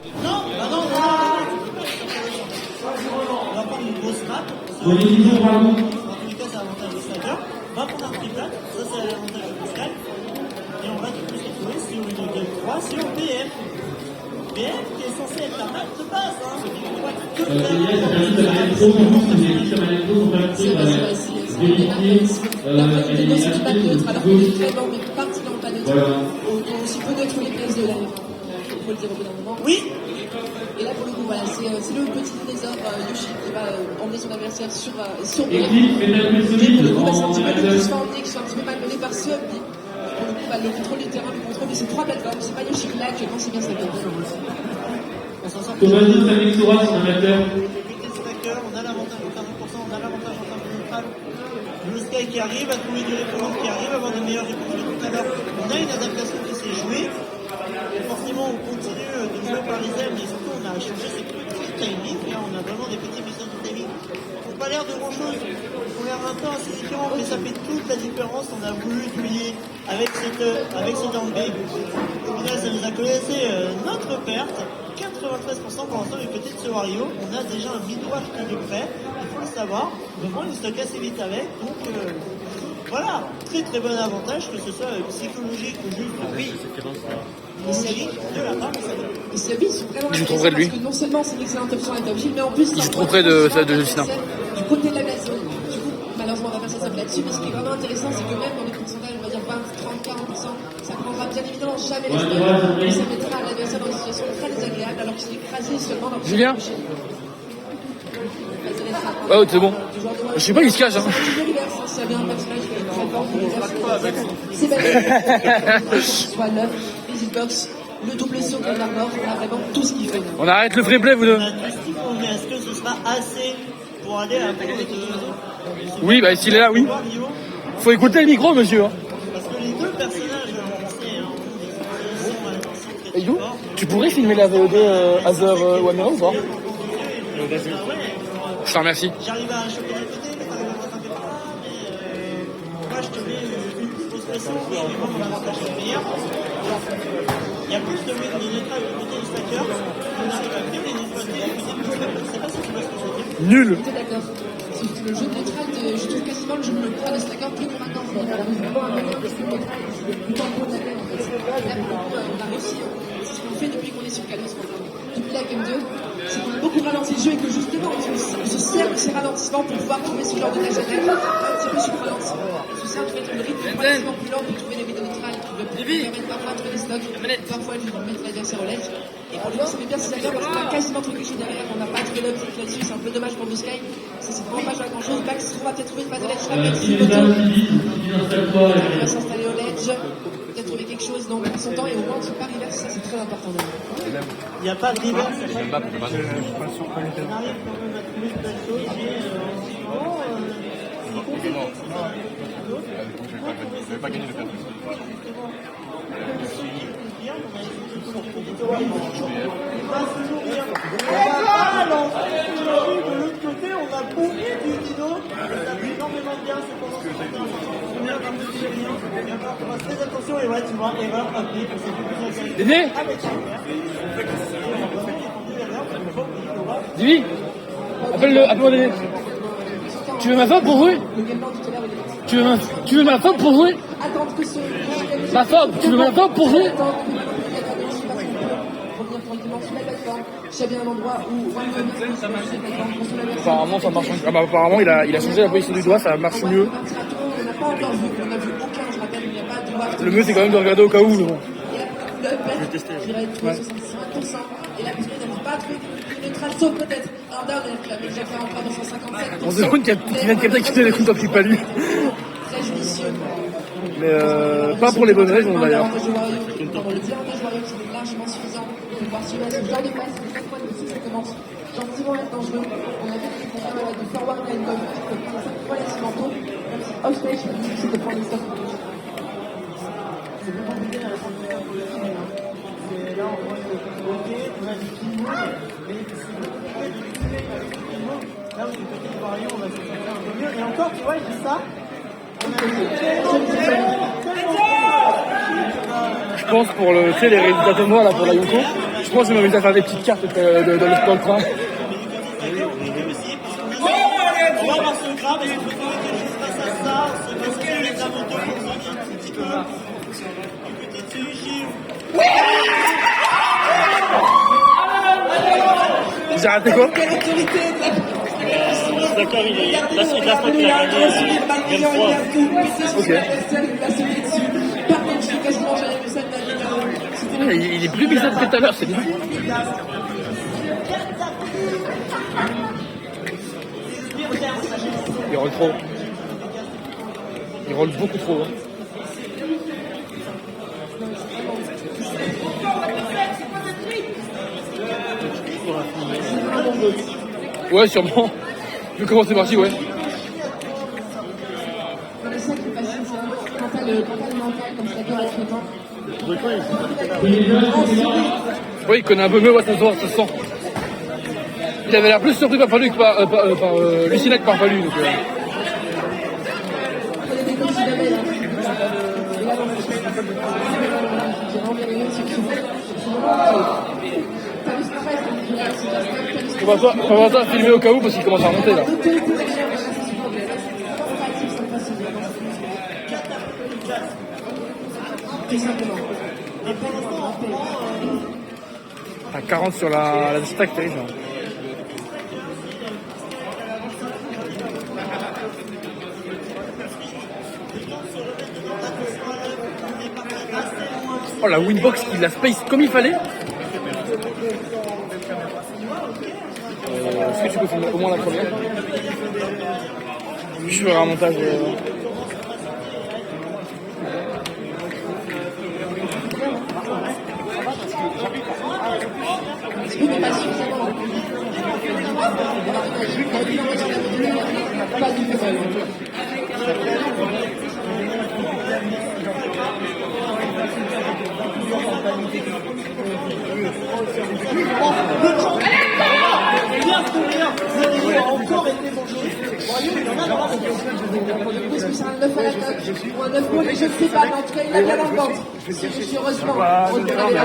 Non, bah non, non. On va prendre une grosse map. Bon, les niveaux, vraiment. En tous les cas, c'est l'avantage du stacker. On va prendre un triplate, ça c'est l'avantage du fiscal. Et on va du coup se retrouver sur une gueule 3 sur BM. BM qui est censé être la map de base. Hein. Yes, ça permet de faire des pros, en plus, les équipes sur la netto, on va vérifier, elle est achetée, mais particulièrement pas neutre. voilà. Aussi peu neutre que les pièces de l'air. Il faut le dire au bout d'un moment. Oui. Et là, pour le coup, voilà, c'est le petit dinosaure Yoshi qui va emmener son adversaire sur BM. Équipe, métal plus Et pour le solide, coup, c'est un petit peu en plus emmené, qui sont un petit peu malmenés par ce Hubby. Pour le coup, le contrôle du terrain, le contrôle de ces trois plateformes, c'est pas Yoshi qui l'a actuellement, c'est bien ça. On s'en sort. Thomas Alexora, son amateur. On a l'avantage en termes de pourcent, on a l'avantage en termes de neutral. Blue Sky qui arrive, à trouver du récurrent qui arrive, à avoir de meilleures réponses que tout à l'heure. On a une adaptation qui s'est jouée. Forcément, on continue de jouer par les ailes, mais surtout, on a changé ces petits timings. Là, on a vraiment des petits puissances de timing qui n'ont pas l'air de grand chose. Ils ont l'air maintenant assez différents, mais ça fait toute la différence. On a voulu tuer avec ce down B. Au final, ça nous a connaissé notre perte. 93% pour l'instant du côté de ce Wario. On a déjà un mid-wash qui est prêt, il faut le savoir. Vraiment, il stocke assez vite avec. Donc voilà, très très bon avantage, que ce soit psychologique ou juste oui. Et série de la part de Saga. Et ces Hubby sont vraiment Je suis trop près de lui. parce que non seulement c'est une excellente option à top shield, mais en plus, Je suis trop près de Justin. Du côté de la blast zone. Du coup, malheureusement, on va passer ça là-dessus, mais ce qui est vraiment intéressant, c'est que même dans les pourcentages, on va dire 20, 30, 40%, ça ne prendra bien évidemment jamais les stocks. Et ça mettra l'adversaire dans une situation très désagréable alors qu'il est écrasé seulement dans le Julien toucher. Oh, c'est bon. Je sais pas, il se cache. Hein. C'est bien un personnage qui est très fort, c'est belle. Soit l'œuf, les hitbox, le double saut comme la mort, on a vraiment tout ce qu'il faut. On arrête le free play, vous deux. On a tout ce qu'il faut, mais est-ce que ce sera assez pour aller à la pause de Oui, bah s'il est là, oui. Wario? Faut écouter le micro, monsieur. Hein. Parce que les deux personnages, on sait, hein, sont très Et d'où forts. Tu pourrais filmer la VOD Azer Wamera ou pas Je te remercie. J'arrive à choper d'un côté, mais t'arrives à rattraper par là, mais moi je te mets une grosse pression, oui, mais moi mon avantage est meilleur. Il y a plus de neutral du côté du stacker, on arrive à bien les nettoyer du côté du stacker. Je sais pas si tu vois ce que je veux dire. Nul. Tout d'accord. Le jeu de neutral, je trouve quasiment le jeu de neutral de Stacker plus convaincant. On arrive vraiment à mener le jeu de neutral, le temps de l'attaque en fait. Là, pour le coup, on a réussi. C'est ce qu'on fait depuis qu'on est sur Kalos. Depuis la Game 2, c'est qu'on a beaucoup ralenti le jeu et que justement, on se sert de ces ralentissements pour pouvoir trouver ce genre de tâches d'attaque un petit peu sur ralenti. On se sert du fait que le rythme est relativement plus lent pour trouver les méthodes neutrales qui peuvent permettre parfois de trouver des stocks, parfois de mettre l'adversaire au ledge. Et pour le coup, ça fait bien si d'accord parce qu'on a quasiment trouvé quelque chose derrière, on n'a pas trouvé l'objectif là-dessus, c'est un peu dommage pour Blue Sky. Ça, c'est vraiment pas joué à grand chose. Max, on va peut-être trouver une patte de ledge, il va s'installer au ledge, peut-être trouver quelque chose dans son temps et au moins qu'il pas reverse, ça c'est très important. Il n'y a pas de reverse. On arrive quand même à trouver de belles choses, mais c'est compliqué. Je vais pas gagner le perte. De l'autre côté, on a bouffé du dino, et ça fait énormément de bien, c'est pendant ce temps. On va faire attention, et ouais, tu vois, erreur, update, on s'est plus bien Dédé avec Divi appelle-moi Dédé. Tu veux ma femme pour jouer Tu veux ma femme pour jouer Ma femme, tu veux ma femme pour jouer Apparemment ça marche. Ah bah, apparemment il a changé la position du doigt, ça marche mieux. Le mieux c'est quand même de regarder au cas où. Bon. Je vais tester. Ouais. 65%. Et là, parce qu'il n'arrive pas à trouver une neutrale, sauf peut-être un down, il avait déjà fait encore dans 157%. On se demande qu'il vient de quelqu'un qui fait les coups qui pas lui. Très judicieux. Mais pas pour les bonnes raisons d'ailleurs. Pour le dire, avantage Wario, c'est largement suffisant pour pouvoir suivre ce genre de passe. Et chaque fois, le succès commence gentiment à être dangereux. On a vu qu'il faut faire du forward line comme qui peut prendre ça relativement tôt. Même si off-stage, c'est difficile de prendre les stocks. C'est vraiment compliqué à la fin de la pour le film. C'est là, on voit que, ok, on a du Kimo, mais c'est beaucoup plus de l'utiliser avec le Kimo. Là où du côté du Wario, on va se faire un peu mieux. Et encore, tu vois, il dit ça. On a Je pense pour les résultats de moi là pour la Yoko. Je pense que je m'invite à faire des petites cartes dans le train. On va voir ce grave, est-ce qu'on peut trouver quelque chose face à ça? Est-ce que les avantages vont soigner un petit peu? Une petite celui-ci. J'ai raté quoi? Quelle autorité D'accord, il a là, c'est la fois qu'il a gagné 23. Ok. Il est plus bizarre que tout à l'heure, c'est bizarre. Il roule trop. Il roule beaucoup trop. Hein. Ouais, sûrement. Vu comment c'est parti, ouais. C'est ça qui est facile, ça. Quand t'as le mental, comme ça, avec le temps. Oui, il connaît un peu mieux, ouais, ça se sent. Il avait l'air plus surpris par Fallu que par Lucina que par Fallu. Donc, on va pas filmer au cas où parce qu'il commence à remonter là. À 40 sur la stack, terrible. Oh la winbox qui la space comme il fallait. Est-ce que tu peux filmer au moins la première? Je ferai un montage. Est-ce que c'est un 9 à la coque ou un 9 mots, mais je ne sais pas. Mais en tout cas, il a bien en vente. Heureusement.